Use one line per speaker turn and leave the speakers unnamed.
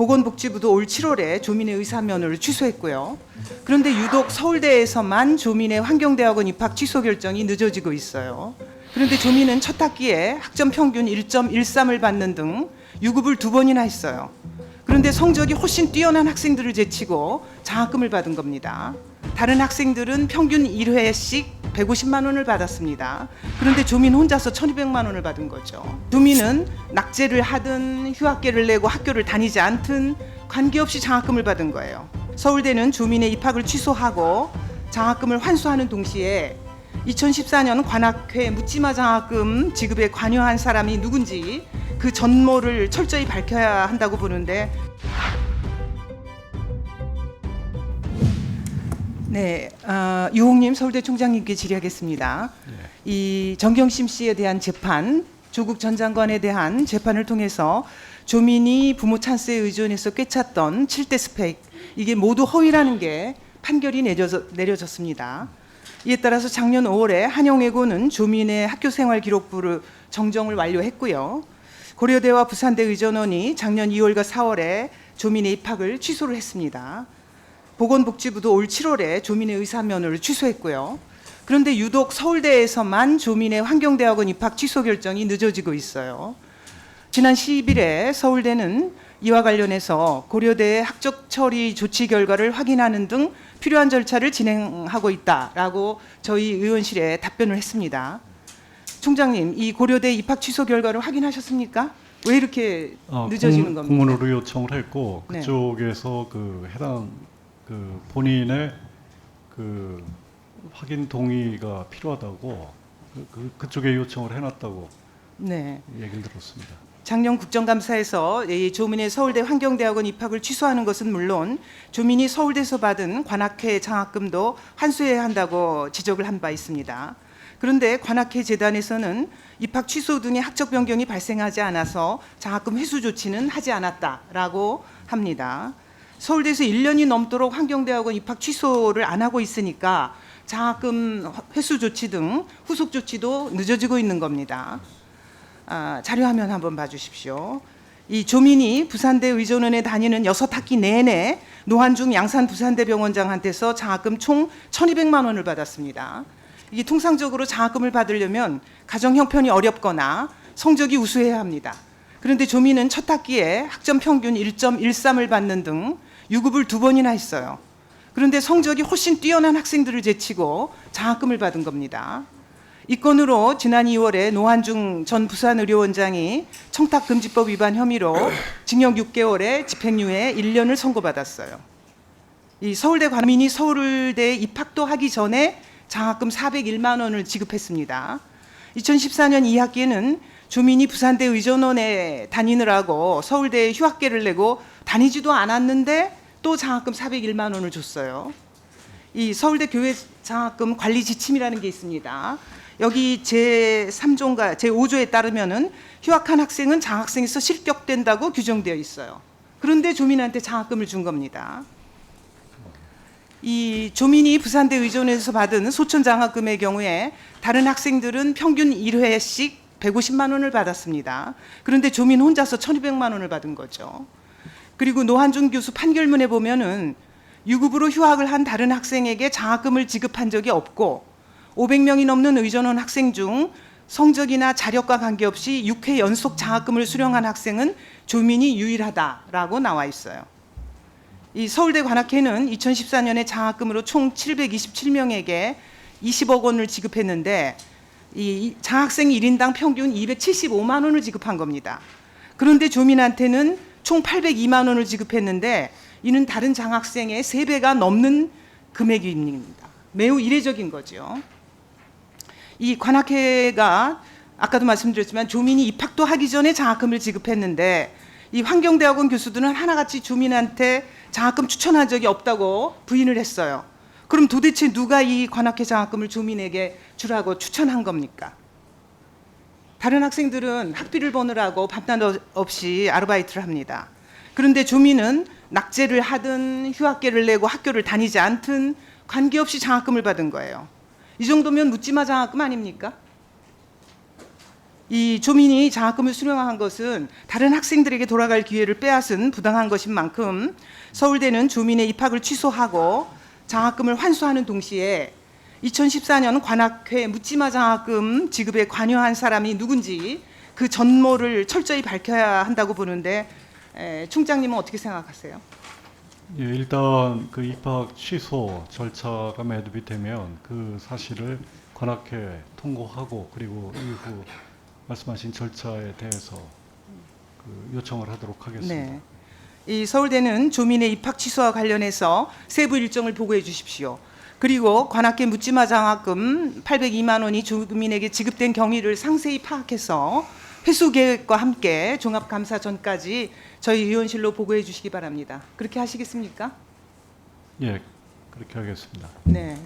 보건복지부도 올 7월에 조민의 의사면허를 취소했고요. 그런데 유독 서울대에서만 조민의 환경대학원 입학 취소 결정이 늦어지고 있어요. 그런데 조민은 첫 학기에 학점 평균 1.13을 받는 등 유급을 2번이나 했어요. 그런데 성적이 훨씬 뛰어난 학생들을 제치고 장학금을 받은 겁니다. 다른 학생들은 평균 1회씩 150만 원을 받았습니다. 그런데 조민 혼자서 1,200만 원을 받은 거죠. 조민은 낙제를 하든 휴학계를 내고 학교를 다니지 않든 관계없이 장학금을 받은 거예요. 서울대는 조민의 입학을 취소하고 장학금을 환수하는 동시에 2014년 관악회 묻지마 장학금 지급에 관여한 사람이 누군지 그 전모를 철저히 밝혀야 한다고 보는데, 네, 유홍님 서울대 총장님께 질의하겠습니다. 이 정경심 씨에 대한 재판, 조국 전 장관에 대한 재판을 통해서 조민이 부모 찬스에 의존해서 꿰찼던 7대 스펙, 이게 모두 허위라는 게 판결이 내려졌습니다. 이에 따라서 작년 5월에 한영외고는 조민의 학교생활 기록부를 정정을 완료했고요. 고려대와 부산대 의전원이 작년 2월과 4월에 조민의 입학을 취소를 했습니다. 보건복지부도 올 7월에 조민의 의사면허를 취소했고요. 그런데 유독 서울대에서만 조민의 환경대학원 입학 취소 결정이 늦어지고 있어요. 지난 10일에 서울대는 이와 관련해서 고려대의 학적 처리 조치 결과를 확인하는 등 필요한 절차를 진행하고 있다라고 저희 의원실에 답변을 했습니다. 총장님, 이 고려대 입학 취소 결과를 확인하셨습니까? 왜 이렇게 늦어지는 겁니까?
공문으로 요청을 했고
네.
그쪽에서 그 해당 그 본인의 그 확인 동의가 필요하다고 그쪽에 요청을 해놨다고
네.
얘기를 들었습니다.
작년 국정감사에서 이 조민의 서울대 환경대학원 입학을 취소하는 것은 물론 조민이 서울대에서 받은 관악회 장학금도 환수해야 한다고 지적을 한 바 있습니다. 그런데 관악회 재단에서는 입학 취소 등의 학적 변경이 발생하지 않아서 장학금 회수 조치는 하지 않았다라고 합니다. 서울대에서 1년이 넘도록 환경대학원 입학 취소를 안 하고 있으니까 장학금 회수 조치 등 후속 조치도 늦어지고 있는 겁니다. 자료화면 한번 봐주십시오. 이 조민이 부산대 의전원에 다니는 6학기 내내 노한중 양산 부산대병원장한테서 장학금 총 1,200만 원을 받았습니다. 이게 통상적으로 장학금을 받으려면 가정 형편이 어렵거나 성적이 우수해야 합니다. 그런데 조민은 첫 학기에 학점 평균 1.13을 받는 등 유급을 2번이나 했어요. 그런데 성적이 훨씬 뛰어난 학생들을 제치고 장학금을 받은 겁니다. 이 건으로 지난 2월에 노한중 전 부산의료원장이 청탁금지법 위반 혐의로 징역 6개월에 집행유예 1년을 선고받았어요. 이 서울대 관민이 서울대에 입학도 하기 전에 장학금 401만 원을 지급했습니다. 2014년 2학기에는 조민이 부산대 의전원에 다니느라고 서울대에 휴학계를 내고 다니지도 않았는데 또 장학금 401만 원을 줬어요. 이 서울대 교회 장학금 관리 지침이라는 게 있습니다. 여기 제3조인가 제5조에 따르면은 휴학한 학생은 장학생에서 실격된다고 규정되어 있어요. 그런데 조민한테 장학금을 준 겁니다. 이 조민이 부산대 의전에서 받은 소천 장학금의 경우에 다른 학생들은 평균 1회씩 150만 원을 받았습니다. 그런데 조민 혼자서 1,200만 원을 받은 거죠. 그리고 노한중 교수 판결문에 보면은 유급으로 휴학을 한 다른 학생에게 장학금을 지급한 적이 없고 500명이 넘는 의전원 학생 중 성적이나 자력과 관계없이 6회 연속 장학금을 수령한 학생은 조민이 유일하다라고 나와 있어요. 이 서울대 관악회는 2014년에 장학금으로 총 727명에게 20억 원을 지급했는데 이 장학생 1인당 평균 275만 원을 지급한 겁니다. 그런데 조민한테는 총 802만 원을 지급했는데 이는 다른 장학생의 3배가 넘는 금액입니다. 매우 이례적인 거죠. 이 관악회가 아까도 말씀드렸지만 조민이 입학도 하기 전에 장학금을 지급했는데 이 환경대학원 교수들은 하나같이 조민한테 장학금 추천한 적이 없다고 부인을 했어요. 그럼 도대체 누가 이 관악회 장학금을 조민에게 주라고 추천한 겁니까? 다른 학생들은 학비를 버느라고 밤낮 없이 아르바이트를 합니다. 그런데 조민은 낙제를 하든 휴학계를 내고 학교를 다니지 않든 관계없이 장학금을 받은 거예요. 이 정도면 묻지마 장학금 아닙니까? 이 조민이 장학금을 수령한 것은 다른 학생들에게 돌아갈 기회를 빼앗은 부당한 것인 만큼 서울대는 조민의 입학을 취소하고 장학금을 환수하는 동시에 2014년 관악회 묻지마 장학금 지급에 관여한 사람이 누군지 그 전모를 철저히 밝혀야 한다고 보는데 총장님은 어떻게 생각하세요?
예, 일단 그 입학 취소 절차가 매듭이 되면 그 사실을 관악회 통고하고 그리고 이후 말씀하신 절차에 대해서 그 요청을 하도록 하겠습니다.
네. 이 서울대는 조민의 입학 취소와 관련해서 세부 일정을 보고해 주십시오. 그리고 관악회 묻지마 장학금 802만 원이 조민에게 지급된 경위를 상세히 파악해서 회수 계획과 함께 종합감사 전까지 저희 의원실로 보고해 주시기 바랍니다. 그렇게 하시겠습니까?
예, 그렇게 하겠습니다.
네.